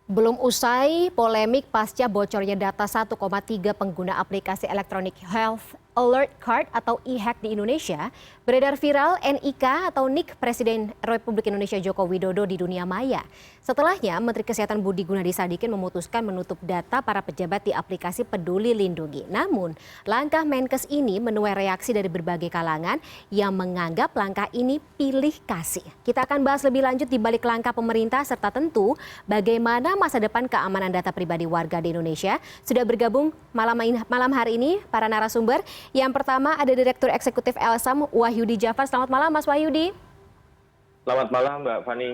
Belum usai polemik pasca bocornya data 1,3 pengguna aplikasi Electronic Health Alert Card atau e-hack di Indonesia, beredar viral NIK atau NIK Presiden Republik Indonesia Joko Widodo di dunia maya. Setelahnya, Menteri Kesehatan Budi Gunadi Sadikin memutuskan menutup data para pejabat di aplikasi Peduli Lindungi. Namun, langkah Menkes ini menuai reaksi dari berbagai kalangan yang menganggap langkah ini pilih kasih. Kita akan bahas lebih lanjut di balik langkah pemerintah serta tentu bagaimana masa depan keamanan data pribadi warga di Indonesia. Sudah bergabung malam hari ini para narasumber. Yang pertama ada Direktur Eksekutif Elsam Wahyudi Jafar. Selamat malam Mas Wahyudi. Selamat malam Mbak Fani.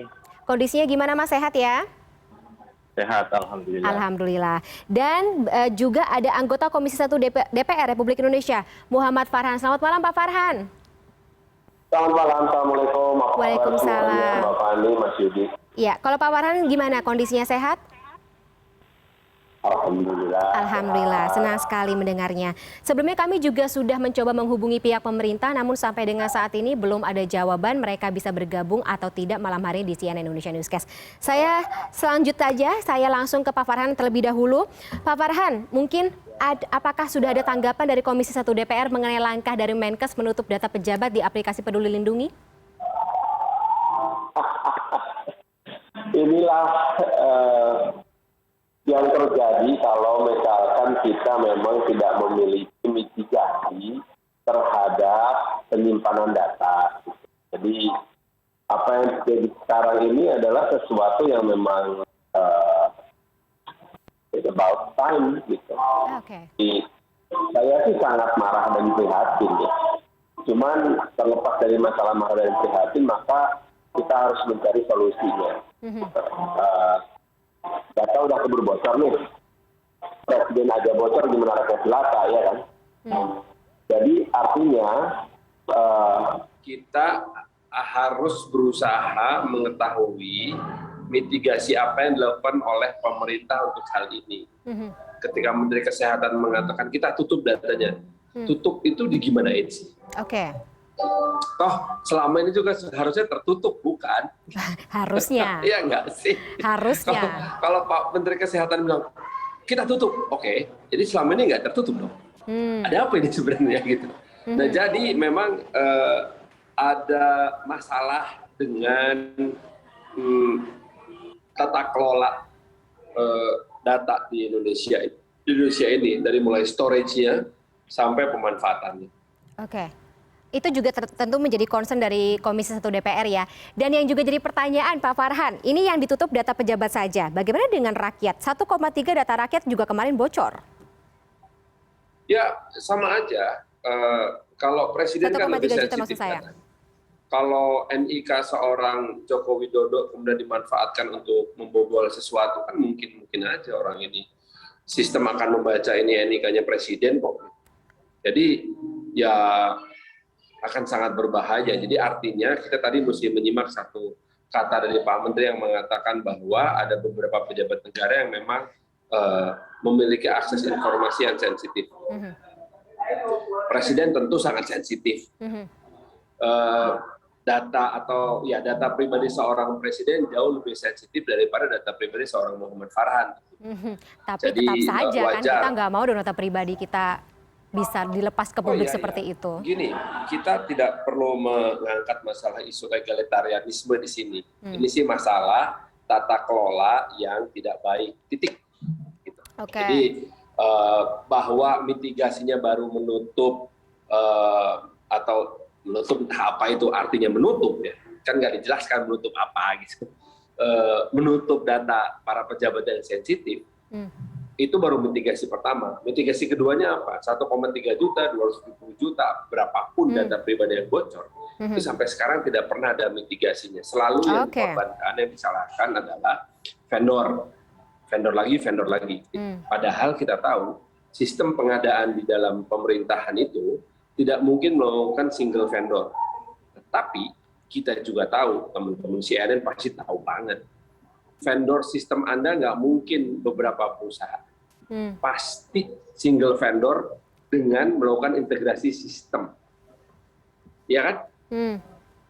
Kondisinya gimana Mas, sehat ya? Sehat, Alhamdulillah. Alhamdulillah. Dan juga ada anggota Komisi 1 DPR Republik Indonesia, Muhammad Farhan. Selamat malam Pak Farhan. Selamat malam, Assalamualaikum. Waalaikumsalam. Mbak Fani, Mas Yudi. Ya, kalau Pak Farhan gimana, kondisinya sehat? Alhamdulillah. Alhamdulillah, senang sekali mendengarnya. Sebelumnya kami juga sudah mencoba menghubungi pihak pemerintah, namun sampai dengan saat ini belum ada jawaban mereka bisa bergabung atau tidak malam hari di CNN Indonesia Newscast. Saya langsung ke Pak Farhan terlebih dahulu. Pak Farhan, mungkin apakah sudah ada tanggapan dari Komisi 1 DPR mengenai langkah dari Menkes menutup data pejabat di aplikasi Peduli Lindungi? Inilah yang terjadi kalau misalkan kita memang tidak memiliki mitigasi terhadap penyimpanan data. Jadi apa yang terjadi sekarang ini adalah sesuatu yang memang it's about time gitu. Okay. Jadi, saya sih sangat marah dan prihatin ya. Cuman terlepas dari masalah marah dan prihatin, maka kita harus mencari solusinya. Data udah keburu bocor nih. Presiden aja bocor, gimana rakyat jelata, ya kan? Jadi artinya kita harus berusaha mengetahui mitigasi apa yang dilakukan oleh pemerintah untuk hal ini. Ketika Menteri Kesehatan mengatakan kita tutup datanya, tutup itu digimanain sih? Oke. Toh selama ini juga harusnya tertutup, bukan? Harusnya. Iya enggak sih? Harusnya. Kalau Pak Menteri Kesehatan bilang kita tutup, oke. Jadi selama ini nggak tertutup dong. Ada apa ini sebenarnya gitu? Nah jadi memang ada masalah dengan tata kelola data di Indonesia ini, dari mulai storage-nya sampai pemanfaatannya. Oke. Itu juga tentu menjadi concern dari Komisi 1 DPR ya. Dan yang juga jadi pertanyaan Pak Farhan, ini yang ditutup data pejabat saja. Bagaimana dengan rakyat? 1,3 data rakyat juga kemarin bocor. Ya sama aja. Kalau Presiden kan lebih sensitif. Kalau NIK seorang Joko Widodo kemudian dimanfaatkan untuk membobol sesuatu, kan mungkin aja orang ini. Sistem akan membaca ini NIK-nya Presiden kok. Jadi ya akan sangat berbahaya. Jadi artinya kita tadi mesti menyimak satu kata dari Pak Menteri yang mengatakan bahwa ada beberapa pejabat negara yang memang memiliki akses informasi yang sensitif. Presiden tentu sangat sensitif. Data pribadi seorang presiden jauh lebih sensitif daripada data pribadi seorang Muhammad Farhan. Tapi jadi, tetap saja kan wajar. kita nggak mau dong data pribadi kita bisa dilepas ke publik seperti itu. Gini, kita tidak perlu mengangkat masalah isu egalitarianisme di sini. Ini sih masalah tata kelola yang tidak baik. Titik. Gitu. Okay. Jadi bahwa mitigasinya baru menutup atau menutup entah apa itu artinya menutup ya. Kan nggak dijelaskan menutup apa gitu. Menutup data para pejabat yang sensitif. Itu baru mitigasi pertama. Mitigasi keduanya apa? 1,3 juta, 270 juta, berapapun data pribadi yang bocor. Itu sampai sekarang tidak pernah ada mitigasinya. Selalu yang dikorbankan, yang disalahkan adalah vendor. Vendor lagi. Padahal kita tahu, sistem pengadaan di dalam pemerintahan itu tidak mungkin melakukan single vendor. Tetapi kita juga tahu, teman-teman CNN pasti tahu banget, vendor sistem Anda nggak mungkin beberapa perusahaan. Pasti single vendor dengan melakukan integrasi sistem. Ya kan?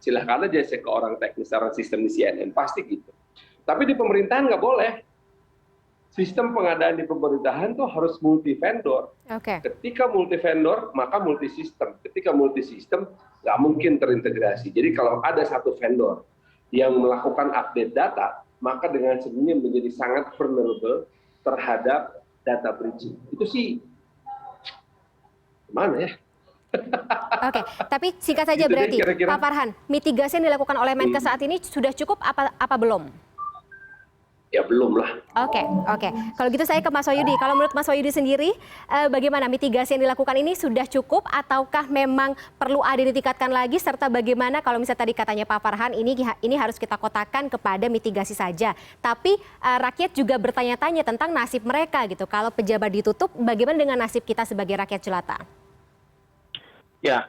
Silahkan aja cek ke orang teknis, orang sistem di CNN, pasti gitu. Tapi di pemerintahan nggak boleh. sistem pengadaan di pemerintahan tuh harus multi vendor. Oke. Ketika multi vendor, maka multi sistem. Ketika multi sistem, nggak mungkin terintegrasi. Jadi kalau ada satu vendor yang melakukan update data, maka dengan sendirinya menjadi sangat vulnerable terhadap data breaching. Itu sih mana ya? Oke, tapi singkat saja Gitu deh, berarti, kira-kira. Pak Farhan, mitigasi yang dilakukan oleh Menkes saat ini sudah cukup apa belum? Ya belum lah. Oke. Kalau gitu saya ke Mas Wahyudi. Kalau menurut Mas Wahyudi sendiri, bagaimana mitigasi yang dilakukan ini sudah cukup ataukah memang perlu ada ditingkatkan lagi? Serta bagaimana kalau misalnya tadi katanya Pak Farhan ini harus kita kotakan kepada mitigasi saja. Tapi rakyat juga bertanya-tanya tentang nasib mereka gitu. Kalau pejabat ditutup, bagaimana dengan nasib kita sebagai rakyat jelata? Ya,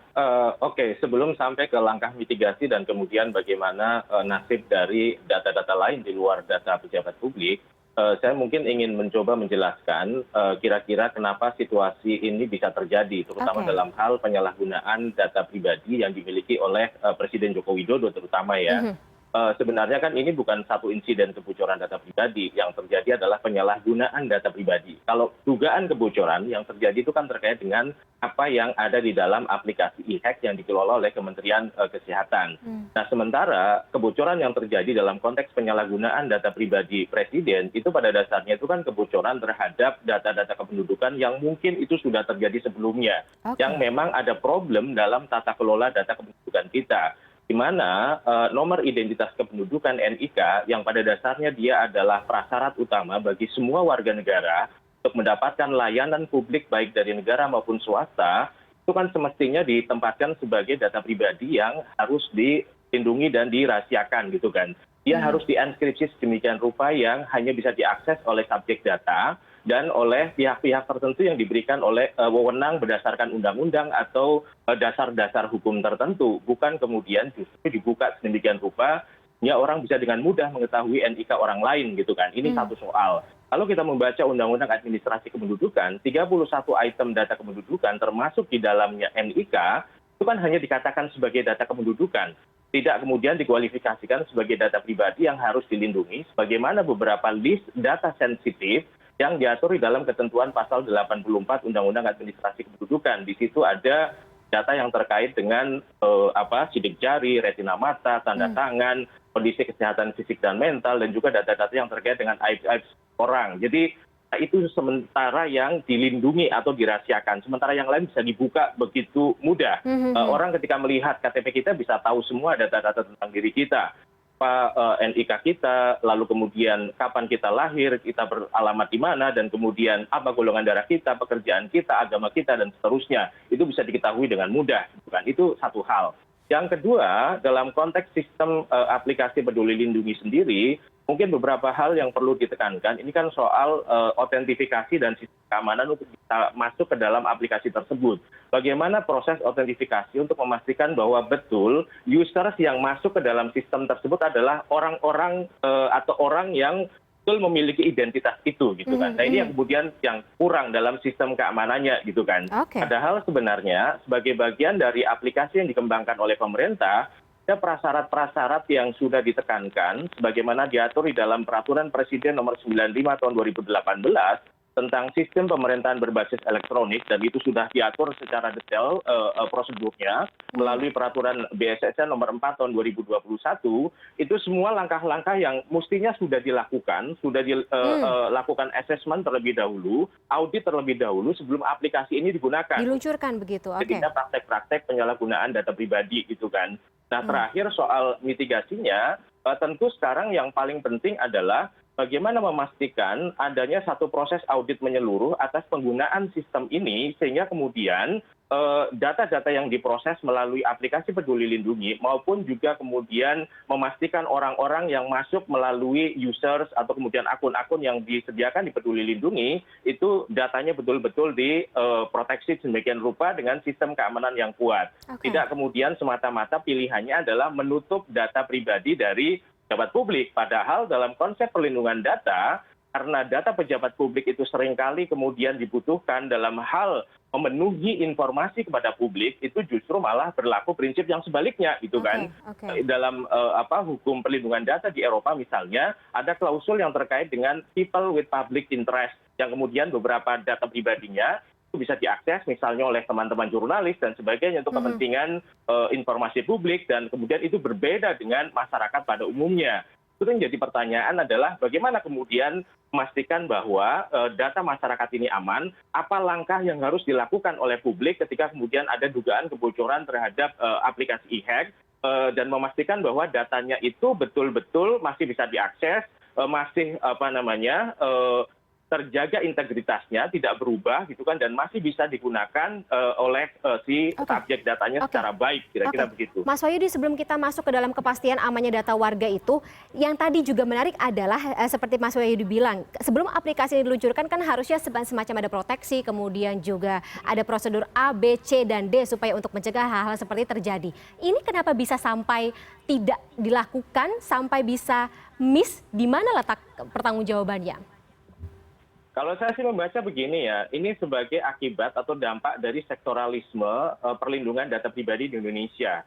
oke. Sebelum sampai ke langkah mitigasi dan kemudian bagaimana nasib dari data-data lain di luar data pejabat publik, saya mungkin ingin mencoba menjelaskan kira-kira kenapa situasi ini bisa terjadi, terutama dalam hal penyalahgunaan data pribadi yang dimiliki oleh Presiden Joko Widodo terutama ya. Sebenarnya kan ini bukan satu insiden kebocoran data pribadi, yang terjadi adalah penyalahgunaan data pribadi. Kalau dugaan kebocoran yang terjadi itu kan terkait dengan apa yang ada di dalam aplikasi e-hack yang dikelola oleh Kementerian Kesehatan. Nah, sementara kebocoran yang terjadi dalam konteks penyalahgunaan data pribadi Presiden itu pada dasarnya itu kan kebocoran terhadap data-data kependudukan yang mungkin itu sudah terjadi sebelumnya, yang memang ada problem dalam tata kelola data kependudukan kita, di mana nomor identitas kependudukan NIK yang pada dasarnya dia adalah prasyarat utama bagi semua warga negara untuk mendapatkan layanan publik baik dari negara maupun swasta, itu kan semestinya ditempatkan sebagai data pribadi yang harus dilindungi dan dirahasiakan gitu kan. Dia harus dienkripsi sedemikian rupa yang hanya bisa diakses oleh subjek data dan oleh pihak-pihak tertentu yang diberikan oleh wewenang berdasarkan undang-undang atau dasar-dasar hukum tertentu, bukan kemudian justru dibuka sedemikian rupa ya orang bisa dengan mudah mengetahui NIK orang lain gitu kan. Ini satu soal. Kalau kita membaca Undang-Undang Administrasi Kependudukan, 31 item data kependudukan termasuk di dalamnya NIK itu kan hanya dikatakan sebagai data kependudukan, tidak kemudian dikualifikasikan sebagai data pribadi yang harus dilindungi sebagaimana beberapa list data sensitif yang diatur di dalam ketentuan pasal 84 Undang-Undang Administrasi Kependudukan. Di situ ada data yang terkait dengan sidik jari, retina mata, tanda tangan, kondisi kesehatan fisik dan mental, dan juga data-data yang terkait dengan aib-aib orang. Jadi itu sementara yang dilindungi atau dirahasiakan, sementara yang lain bisa dibuka begitu mudah. Orang ketika melihat KTP kita bisa tahu semua data-data tentang diri kita, NIK kita, lalu kemudian kapan kita lahir, kita beralamat di mana, dan kemudian apa golongan darah kita, pekerjaan kita, agama kita, dan seterusnya. Itu bisa diketahui dengan mudah, bukan? Itu satu hal. Yang kedua, dalam konteks sistem aplikasi Peduli Lindungi sendiri, mungkin beberapa hal yang perlu ditekankan. Ini kan soal autentifikasi dan sistem keamanan untuk bisa masuk ke dalam aplikasi tersebut. Bagaimana proses autentifikasi untuk memastikan bahwa betul users yang masuk ke dalam sistem tersebut adalah orang-orang atau orang yang betul memiliki identitas itu gitu kan. Nah, ini yang kemudian yang kurang dalam sistem keamanannya gitu kan. Padahal sebenarnya sebagai bagian dari aplikasi yang dikembangkan oleh pemerintah, ada prasyarat-prasyarat yang sudah ditekankan sebagaimana diatur di dalam Peraturan Presiden Nomor 95 Tahun 2018 tentang sistem pemerintahan berbasis elektronik, dan itu sudah diatur secara detail prosedurnya melalui Peraturan BSSN Nomor 4 Tahun 2021. Itu semua langkah-langkah yang mestinya sudah dilakukan, sudah dilakukan assessment terlebih dahulu, audit terlebih dahulu sebelum aplikasi ini digunakan. Diluncurkan begitu, oke. Jadi praktek-praktek penyalahgunaan data pribadi gitu kan. Nah, terakhir soal mitigasinya, tentu sekarang yang paling penting adalah bagaimana memastikan adanya satu proses audit menyeluruh atas penggunaan sistem ini, sehingga kemudian data-data yang diproses melalui aplikasi Peduli Lindungi maupun juga kemudian memastikan orang-orang yang masuk melalui users atau kemudian akun-akun yang disediakan di Peduli Lindungi itu datanya betul-betul diproteksi sedemikian rupa dengan sistem keamanan yang kuat. Tidak kemudian semata-mata pilihannya adalah menutup data pribadi dari pejabat publik. Padahal dalam konsep perlindungan data, karena data pejabat publik itu seringkali kemudian dibutuhkan dalam hal memenuhi informasi kepada publik, itu justru malah berlaku prinsip yang sebaliknya gitu kan. Dalam hukum perlindungan data di Eropa misalnya ada klausul yang terkait dengan people with public interest yang kemudian beberapa data pribadinya itu bisa diakses misalnya oleh teman-teman jurnalis dan sebagainya untuk kepentingan informasi publik, dan kemudian itu berbeda dengan masyarakat pada umumnya. Itu yang jadi pertanyaan adalah bagaimana kemudian memastikan bahwa data masyarakat ini aman, apa langkah yang harus dilakukan oleh publik ketika kemudian ada dugaan kebocoran terhadap aplikasi e-hack, dan memastikan bahwa datanya itu betul-betul masih bisa diakses, masih terjaga integritasnya, tidak berubah gitu kan, dan masih bisa digunakan oleh si subjek datanya secara baik, kira-kira begitu. Mas Wahyudi, sebelum kita masuk ke dalam kepastian amannya data warga itu, yang tadi juga menarik adalah seperti Mas Wahyudi bilang, sebelum aplikasi ini diluncurkan kan harusnya semacam ada proteksi, kemudian juga ada prosedur A, B, C, dan D supaya untuk mencegah hal-hal seperti terjadi. Ini kenapa bisa sampai tidak dilakukan, sampai bisa miss, di mana letak pertanggungjawabannya? Kalau saya sih membaca begini ya, ini sebagai akibat atau dampak dari sektoralisme perlindungan data pribadi di Indonesia.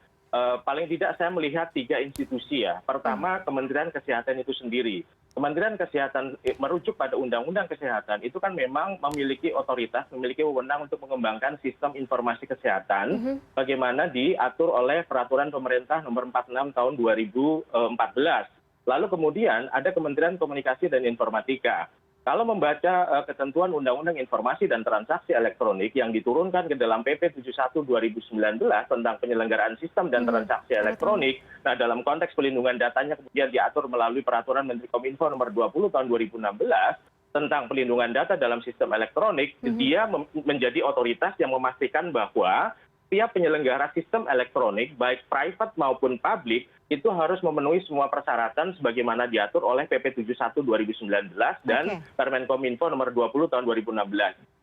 Paling tidak saya melihat 3 institusi ya. Pertama, Kementerian Kesehatan itu sendiri. Kementerian Kesehatan merujuk pada Undang-Undang Kesehatan itu kan memang memiliki otoritas, memiliki wewenang untuk mengembangkan sistem informasi kesehatan, bagaimana diatur oleh Peraturan Pemerintah Nomor 46 Tahun 2014. Lalu kemudian ada Kementerian Komunikasi dan Informatika. Kalau membaca ketentuan Undang-Undang Informasi dan Transaksi Elektronik yang diturunkan ke dalam PP 71 2019 tentang penyelenggaraan sistem dan transaksi elektronik, nah dalam konteks pelindungan datanya kemudian diatur melalui Peraturan Menteri Kominfo Nomor 20 Tahun 2016 tentang pelindungan data dalam sistem elektronik, dia menjadi otoritas yang memastikan bahwa setiap penyelenggara sistem elektronik, baik private maupun publik, itu harus memenuhi semua persyaratan sebagaimana diatur oleh PP 71 2019 dan Permen Kominfo Nomor 20 Tahun 2016.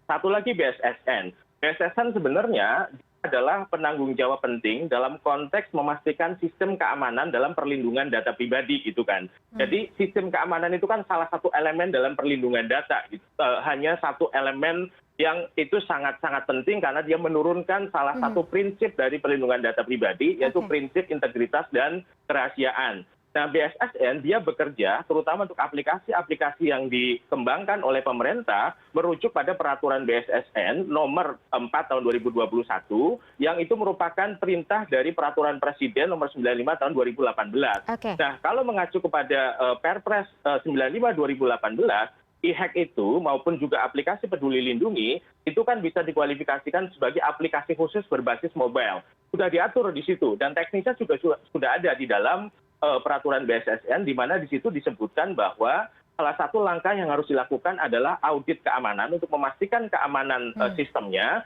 Satu lagi BSSN. BSSN sebenarnya adalah penanggung jawab penting dalam konteks memastikan sistem keamanan dalam perlindungan data pribadi gitu kan. Jadi sistem keamanan itu kan salah satu elemen dalam perlindungan data. Hanya satu elemen yang itu sangat-sangat penting karena dia menurunkan salah satu prinsip dari perlindungan data pribadi, yaitu prinsip integritas dan kerahasiaan. Nah, BSSN dia bekerja terutama untuk aplikasi-aplikasi yang dikembangkan oleh pemerintah merujuk pada peraturan BSSN nomor 4 tahun 2021 yang itu merupakan perintah dari peraturan Presiden nomor 95 tahun 2018. Nah, kalau mengacu kepada Perpres 95 2018, e-hack itu maupun juga aplikasi Peduli Lindungi itu kan bisa dikualifikasikan sebagai aplikasi khusus berbasis mobile. Sudah diatur di situ dan teknisnya juga sudah ada di dalam peraturan BSSN, di mana di situ disebutkan bahwa salah satu langkah yang harus dilakukan adalah audit keamanan untuk memastikan keamanan sistemnya,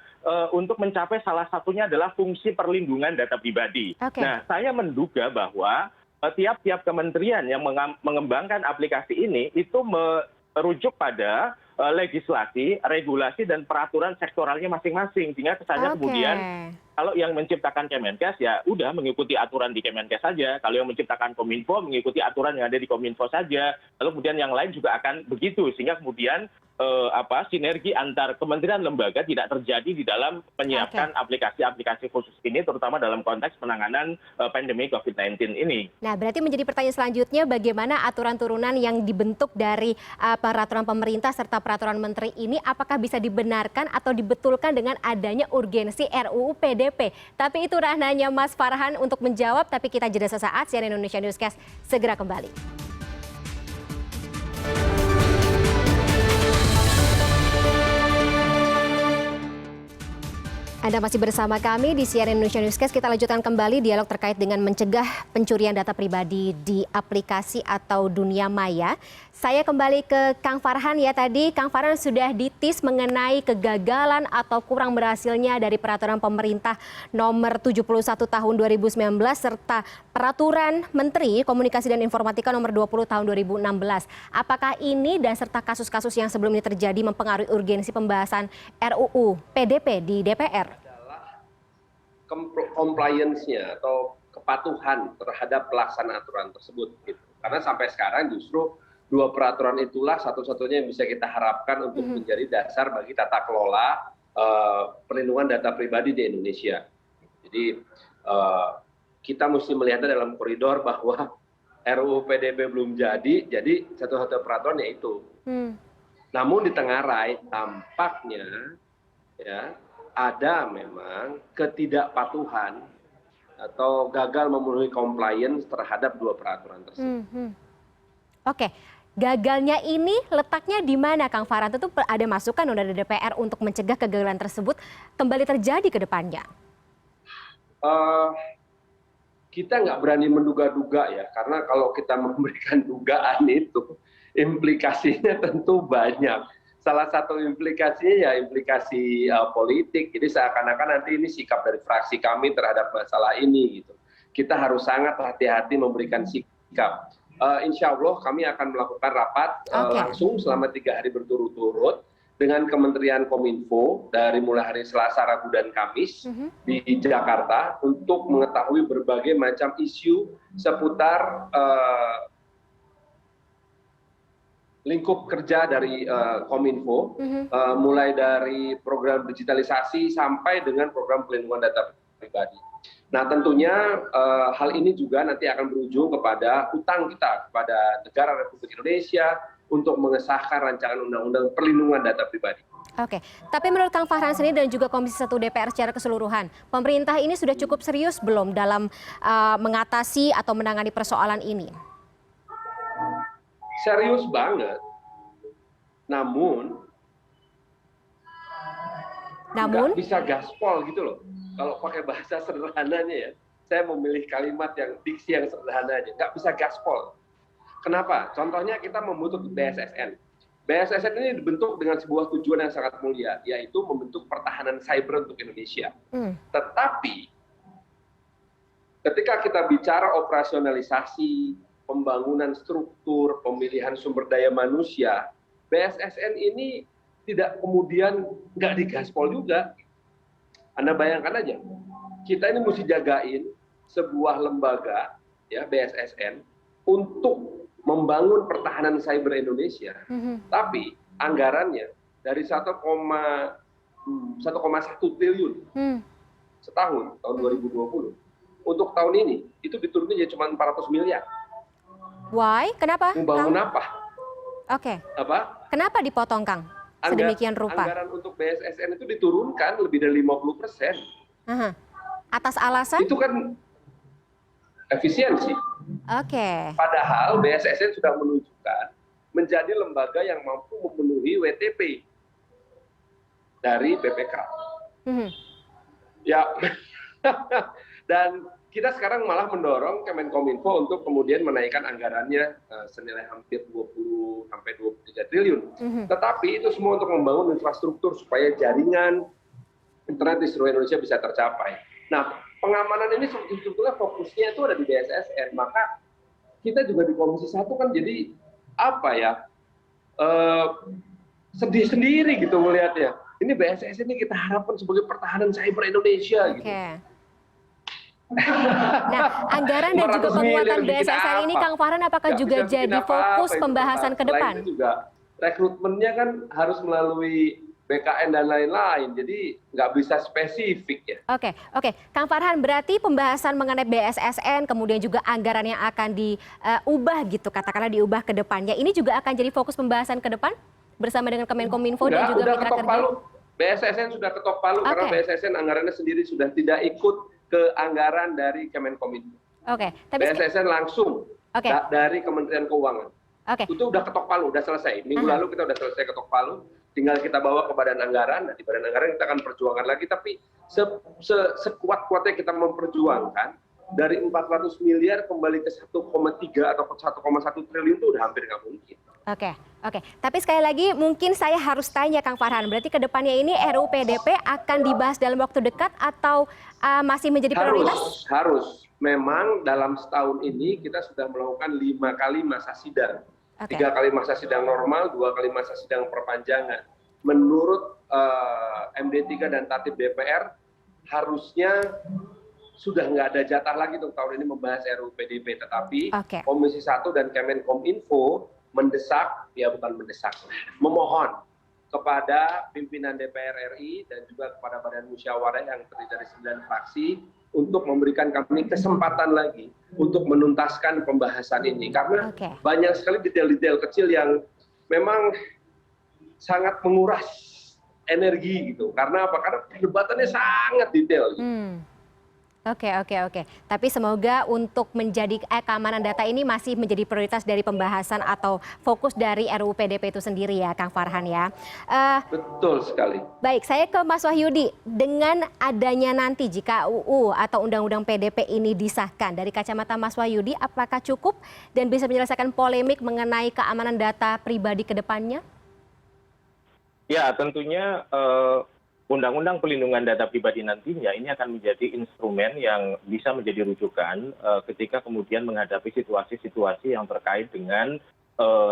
untuk mencapai salah satunya adalah fungsi perlindungan data pribadi. Nah, saya menduga bahwa tiap-tiap kementerian yang mengembangkan aplikasi ini itu merujuk pada legislasi, regulasi, dan peraturan sektoralnya masing-masing. Sehingga kesannya kemudian kalau yang menciptakan Kemenkes ya udah mengikuti aturan di Kemenkes saja. Kalau yang menciptakan Kominfo mengikuti aturan yang ada di Kominfo saja. Lalu kemudian yang lain juga akan begitu. Sehingga kemudian sinergi antar kementerian lembaga tidak terjadi di dalam menyiapkan aplikasi-aplikasi khusus ini, terutama dalam konteks penanganan pandemi COVID-19 ini. Nah, berarti menjadi pertanyaan selanjutnya, bagaimana aturan turunan yang dibentuk dari peraturan pemerintah serta peraturan menteri ini, apakah bisa dibenarkan atau dibetulkan dengan adanya urgensi RUU PDP? Tapi itu ranahnya Mas Farhan untuk menjawab, tapi kita jeda sesaat. CNN Indonesia Newscast segera kembali. Anda masih bersama kami di CNN Indonesia Newscast. Kita lanjutkan kembali dialog terkait dengan mencegah pencurian data pribadi di aplikasi atau dunia maya. Saya kembali ke Kang Farhan ya tadi. Kang Farhan sudah ditis mengenai kegagalan atau kurang berhasilnya dari peraturan pemerintah nomor 71 tahun 2019 serta peraturan Menteri Komunikasi dan Informatika nomor 20 tahun 2016. Apakah ini dan serta kasus-kasus yang sebelumnya terjadi mempengaruhi urgensi pembahasan RUU PDP di DPR? Compliance-nya atau kepatuhan terhadap pelaksanaan aturan tersebut gitu. Karena sampai sekarang justru Dua peraturan itulah satu-satunya yang bisa kita harapkan untuk menjadi dasar bagi tata kelola perlindungan data pribadi di Indonesia. Jadi kita mesti melihatnya dalam koridor bahwa RUU PDP belum jadi satu-satunya peraturan yaitu. Namun di tengah rai tampaknya ya ada memang ketidakpatuhan atau gagal memenuhi compliance terhadap dua peraturan tersebut. Oke, gagalnya ini letaknya di mana, Kang Farhan? Tentu ada masukan dari DPR untuk mencegah kegagalan tersebut kembali terjadi ke depannya. Kita nggak berani menduga-duga ya, karena kalau kita memberikan dugaan itu implikasinya tentu banyak. Salah satu implikasinya ya implikasi politik. Jadi seakan-akan nanti ini sikap dari fraksi kami terhadap masalah ini gitu. Kita harus sangat hati-hati memberikan sikap. Insya Allah kami akan melakukan rapat langsung selama 3 hari berturut-turut dengan Kementerian Kominfo dari mulai hari Selasa, Rabu, dan Kamis di Jakarta untuk mengetahui berbagai macam isu seputar lingkup kerja dari Kominfo, mulai dari program digitalisasi sampai dengan program pelindungan data pribadi. Nah tentunya hal ini juga nanti akan berujung kepada hutang kita kepada negara Republik Indonesia untuk mengesahkan rancangan undang-undang perlindungan data pribadi. Oke, tapi menurut Kang Farhan sendiri dan juga Komisi 1 DPR secara keseluruhan, pemerintah ini sudah cukup serius belum dalam mengatasi atau menangani persoalan ini? Serius banget, namun nggak bisa gaspol gitu loh. Kalau pakai bahasa sederhananya ya, saya memilih kalimat yang diksi yang sederhana aja, nggak bisa gaspol. Kenapa? Contohnya kita membentuk BSSN. BSSN ini dibentuk dengan sebuah tujuan yang sangat mulia, yaitu membentuk pertahanan cyber untuk Indonesia. Tetapi ketika kita bicara operasionalisasi, pembangunan struktur, pemilihan sumber daya manusia, BSSN ini tidak kemudian nggak digaspol juga. Anda bayangkan aja, kita ini mesti jagain sebuah lembaga, ya BSSN, untuk membangun pertahanan cyber Indonesia, tapi anggarannya dari 1,1 triliun setahun, tahun 2020, untuk tahun ini, itu diturunkan jadi cuma 400 miliar. Why? Kenapa? Membangun apa? Oke. Apa? Kenapa dipotong, Kang? Sedemikian rupa. Anggaran untuk BSSN itu diturunkan lebih dari 50%. Atas alasan? Itu kan efisiensi. Oke. Padahal BSSN sudah menunjukkan menjadi lembaga yang mampu memenuhi WTP dari BPK. Ya, dan kita sekarang malah mendorong Kemenkominfo untuk kemudian menaikkan anggarannya senilai hampir 20 sampai 23 triliun. Tetapi itu semua untuk membangun infrastruktur supaya jaringan internet di seluruh Indonesia bisa tercapai. Nah, pengamanan ini sebetulnya fokusnya itu ada di BSSN. Maka kita juga di Komisi 1 kan jadi apa ya? Sedih sendiri gitu melihatnya. Ini BSSN ini kita harapkan sebagai pertahanan cyber Indonesia gitu. Nah, anggaran dan juga penguatan BSSN ini, Kang Farhan, apakah juga jadi fokus pembahasan ke depan? Juga rekrutmennya kan harus melalui BKN dan lain-lain, jadi nggak bisa spesifik ya. Oke. Kang Farhan, berarti pembahasan mengenai BSSN, kemudian juga anggaran yang akan diubah gitu, katakanlah diubah ke depannya, ini juga akan jadi fokus pembahasan ke depan bersama dengan Kemenkominfo dan juga mitra kerja? BSSN sudah ketok palu karena BSSN anggarannya sendiri sudah tidak ikut ke anggaran dari Kemenkominfo. BSSN langsung dari Kementerian Keuangan. Itu udah ketok palu, udah selesai. Minggu lalu kita udah selesai ketok palu, tinggal kita bawa ke badan anggaran. Nah, di badan anggaran kita akan perjuangkan lagi, tapi sekuat-kuatnya kita memperjuangkan dari 400 miliar kembali ke 1,3 atau 1,1 triliun itu udah hampir nggak mungkin. Oke. Tapi sekali lagi mungkin saya harus tanya Kang Farhan, berarti ke depannya ini RUU PDP akan dibahas dalam waktu dekat atau masih menjadi prioritas? Harus. Memang dalam setahun ini kita sudah melakukan 5 kali masa sidang. 3 kali masa sidang normal, 2 kali masa sidang perpanjangan. Menurut MD3 dan Tatip DPR, harusnya sudah nggak ada jatah lagi untuk tahun ini membahas RUU PDP. Tetapi Komisi 1 dan Kemenkominfo mendesak, ya bukan mendesak, memohon kepada pimpinan DPR RI dan juga kepada Badan Musyawarah yang terdiri dari 9 fraksi untuk memberikan kami kesempatan lagi untuk menuntaskan pembahasan ini. Karena banyak sekali detail-detail kecil yang memang sangat menguras energi gitu. Karena apa? Karena perdebatannya sangat detail. Gitu. Oke. Tapi semoga untuk menjadi keamanan data ini masih menjadi prioritas dari pembahasan atau fokus dari RUU PDP itu sendiri ya, Kang Farhan ya. Betul sekali. Baik, saya ke Mas Wahyudi. Dengan adanya nanti jika UU atau Undang-Undang PDP ini disahkan, dari kacamata Mas Wahyudi, apakah cukup dan bisa menyelesaikan polemik mengenai keamanan data pribadi ke depannya? Ya, tentunya Undang-Undang Pelindungan Data Pribadi nantinya ini akan menjadi instrumen yang bisa menjadi rujukan ketika kemudian menghadapi situasi-situasi yang terkait dengan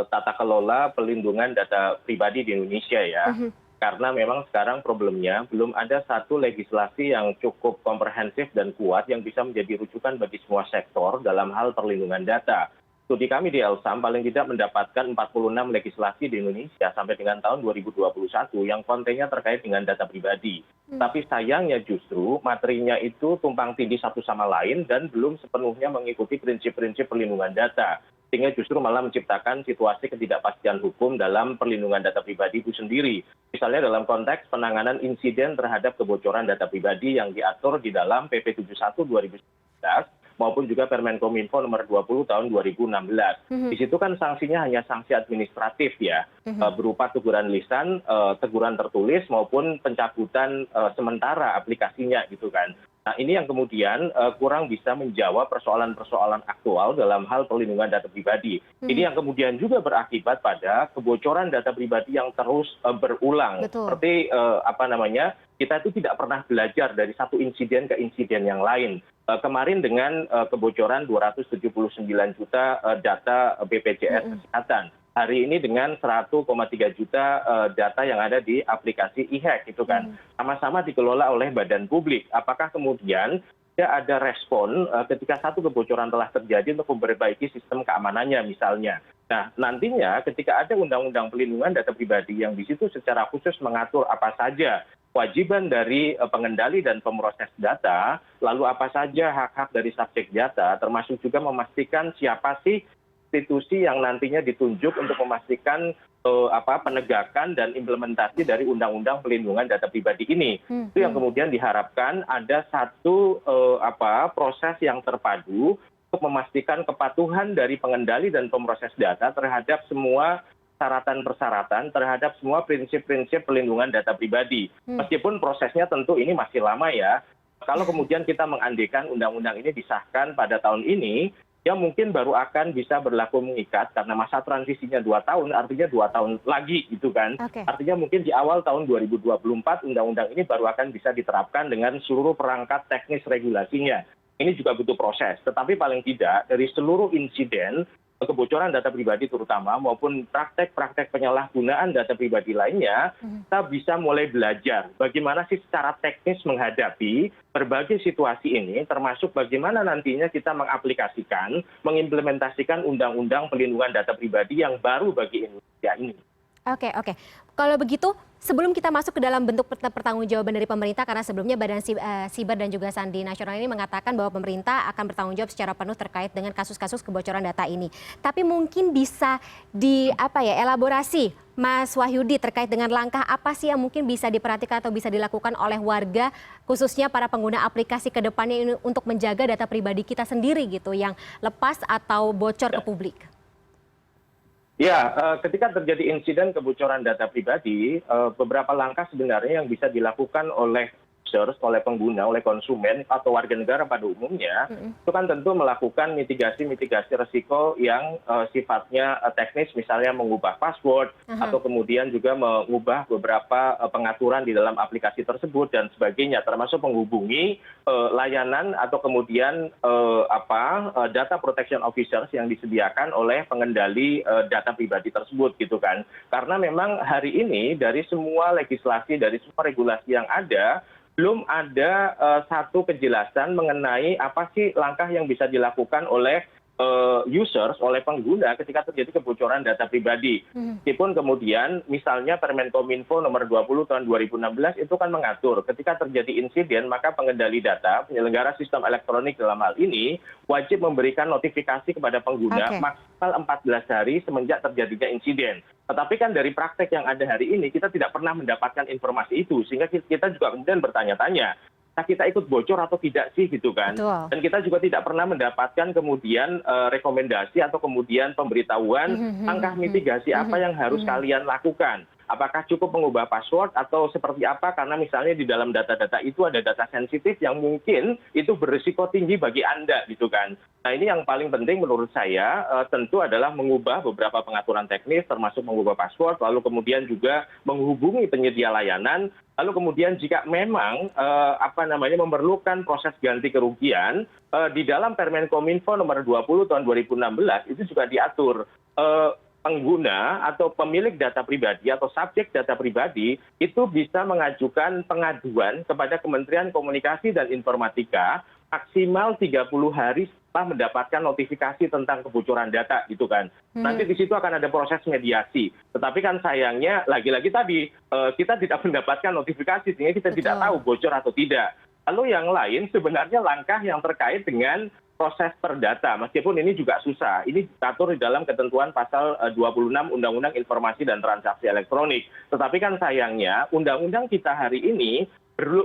tata kelola pelindungan data pribadi di Indonesia ya. Karena memang sekarang problemnya belum ada satu legislasi yang cukup komprehensif dan kuat yang bisa menjadi rujukan bagi semua sektor dalam hal perlindungan data. Studi kami di Elsam paling tidak mendapatkan 46 legislasi di Indonesia sampai dengan tahun 2021 yang kontennya terkait dengan data pribadi. Tapi sayangnya justru materinya itu tumpang tindih satu sama lain dan belum sepenuhnya mengikuti prinsip-prinsip perlindungan data. Sehingga justru malah menciptakan situasi ketidakpastian hukum dalam perlindungan data pribadi itu sendiri. Misalnya dalam konteks penanganan insiden terhadap kebocoran data pribadi yang diatur di dalam PP 71 2019 maupun juga Permenkominfo nomor 20 tahun 2016. Di situ kan sanksinya hanya sanksi administratif ya, berupa teguran lisan, teguran tertulis maupun pencabutan sementara aplikasinya gitu kan. Nah ini yang kemudian kurang bisa menjawab persoalan-persoalan aktual dalam hal perlindungan data pribadi. Ini yang kemudian juga berakibat pada kebocoran data pribadi yang terus berulang. Seperti kita itu tidak pernah belajar dari satu insiden ke insiden yang lain. Kemarin dengan kebocoran 279 juta data BPJS Kesehatan. Hari ini dengan 100,3 juta data yang ada di aplikasi e-hack itu kan. Sama-sama dikelola oleh badan publik. Apakah kemudian ada respon ketika satu kebocoran telah terjadi untuk memperbaiki sistem keamanannya misalnya. Nah nantinya ketika ada undang-undang pelindungan data pribadi yang di situ secara khusus mengatur apa saja kewajiban dari pengendali dan pemroses data, lalu apa saja hak-hak dari subjek data, termasuk juga memastikan siapa sih institusi yang nantinya ditunjuk untuk memastikan penegakan dan implementasi dari undang-undang pelindungan data pribadi ini. Itu yang kemudian diharapkan ada satu proses yang terpadu untuk memastikan kepatuhan dari pengendali dan pemroses data terhadap semua persyaratan terhadap semua prinsip-prinsip perlindungan data pribadi. Meskipun prosesnya tentu ini masih lama ya. Kalau kemudian kita mengandekan undang-undang ini disahkan pada tahun ini, ya mungkin baru akan bisa berlaku mengikat karena masa transisinya 2 tahun, artinya 2 tahun lagi gitu kan. Artinya mungkin di awal tahun 2024 undang-undang ini baru akan bisa diterapkan dengan seluruh perangkat teknis regulasinya. Ini juga butuh proses, tetapi paling tidak dari seluruh insiden kebocoran data pribadi terutama maupun praktek-praktek penyalahgunaan data pribadi lainnya, kita bisa mulai belajar bagaimana sih secara teknis menghadapi berbagai situasi ini, termasuk bagaimana nantinya kita mengaplikasikan, mengimplementasikan undang-undang pelindungan data pribadi yang baru bagi Indonesia ini. Oke. Kalau begitu, sebelum kita masuk ke dalam bentuk pertanggungjawaban dari pemerintah, karena sebelumnya Badan Siber dan juga Sandi Nasional ini mengatakan bahwa pemerintah akan bertanggung jawab secara penuh terkait dengan kasus-kasus kebocoran data ini. Tapi mungkin bisa elaborasi Mas Wahyudi terkait dengan langkah apa sih yang mungkin bisa diperhatikan atau bisa dilakukan oleh warga, khususnya para pengguna aplikasi ke depannya ini untuk menjaga data pribadi kita sendiri gitu, yang lepas atau bocor ke publik? Ya, ketika terjadi insiden kebocoran data pribadi, beberapa langkah sebenarnya yang bisa dilakukan oleh users, oleh pengguna, oleh konsumen atau warga negara pada umumnya, itu kan tentu melakukan mitigasi risiko yang sifatnya teknis, misalnya mengubah password atau kemudian juga mengubah beberapa pengaturan di dalam aplikasi tersebut dan sebagainya, termasuk menghubungi layanan atau kemudian data protection officers yang disediakan oleh pengendali data pribadi tersebut gitu kan. Karena memang hari ini dari semua legislasi, dari semua regulasi yang ada, belum ada satu kejelasan mengenai apa sih langkah yang bisa dilakukan oleh users, oleh pengguna ketika terjadi kebocoran data pribadi. Meskipun kemudian misalnya Permenkominfo nomor 20 tahun 2016 itu kan mengatur ketika terjadi insiden maka pengendali data, penyelenggara sistem elektronik dalam hal ini wajib memberikan notifikasi kepada pengguna maksimal 14 hari semenjak terjadinya insiden. Tetapi kan dari praktek yang ada hari ini kita tidak pernah mendapatkan informasi itu sehingga kita juga kemudian bertanya-tanya, kita ikut bocor atau tidak sih gitu kan. Betul. Dan kita juga tidak pernah mendapatkan kemudian rekomendasi atau kemudian pemberitahuan langkah mitigasi apa yang harus kalian lakukan. Apakah cukup mengubah password atau seperti apa, karena misalnya di dalam data-data itu ada data sensitif yang mungkin itu berisiko tinggi bagi Anda gitu kan. Nah ini yang paling penting menurut saya tentu adalah mengubah beberapa pengaturan teknis termasuk mengubah password, lalu kemudian juga menghubungi penyedia layanan, lalu kemudian jika memang memerlukan proses ganti kerugian, di dalam Permenkominfo nomor 20 tahun 2016 itu juga diatur pengguna atau pemilik data pribadi atau subjek data pribadi itu bisa mengajukan pengaduan kepada Kementerian Komunikasi dan Informatika maksimal 30 hari setelah mendapatkan notifikasi tentang kebocoran data gitu kan. Nanti di situ akan ada proses mediasi. Tetapi kan sayangnya lagi-lagi tadi kita tidak mendapatkan notifikasi sehingga kita tidak tahu bocor atau tidak. Lalu yang lain sebenarnya langkah yang terkait dengan proses perdata, meskipun ini juga susah. Ini diatur di dalam ketentuan pasal 26 Undang-Undang Informasi dan Transaksi Elektronik. Tetapi kan sayangnya undang-undang kita hari ini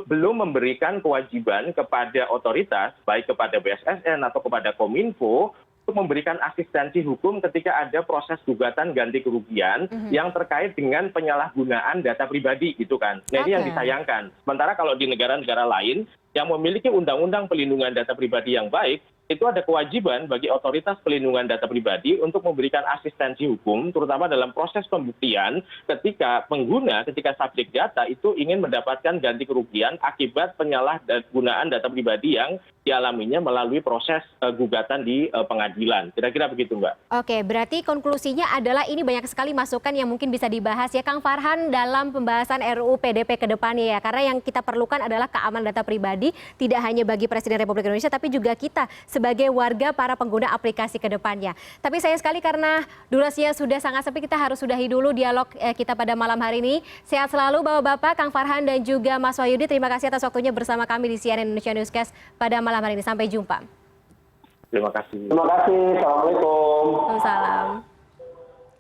belum memberikan kewajiban kepada otoritas, baik kepada BSSN atau kepada Kominfo, untuk memberikan asistensi hukum ketika ada proses gugatan ganti kerugian yang terkait dengan penyalahgunaan data pribadi gitu kan. Nah ini yang disayangkan. Sementara kalau di negara-negara lain yang memiliki undang-undang pelindungan data pribadi yang baik, itu ada kewajiban bagi otoritas pelindungan data pribadi untuk memberikan asistensi hukum, terutama dalam proses pembuktian ketika pengguna, ketika subjek data itu ingin mendapatkan ganti kerugian akibat penyalahgunaan data pribadi yang dialaminya melalui proses gugatan di pengadilan. Kira-kira begitu, Mbak. Oke, berarti konklusinya adalah ini banyak sekali masukan yang mungkin bisa dibahas ya Kang Farhan dalam pembahasan RUU PDP ke depannya ya. Karena yang kita perlukan adalah keamanan data pribadi tidak hanya bagi Presiden Republik Indonesia tapi juga kita sebagai warga para pengguna aplikasi ke depannya. Tapi sayang sekali karena durasinya sudah sangat sempit, kita harus sudahi dulu dialog kita pada malam hari ini. Sehat selalu Bapak-Bapak, Kang Farhan dan juga Mas Wahyudi. Terima kasih atas waktunya bersama kami di CNN Indonesia Newscast pada malam hari ini. Sampai jumpa. Terima kasih. Terima kasih. Assalamualaikum. Waalaikumsalam.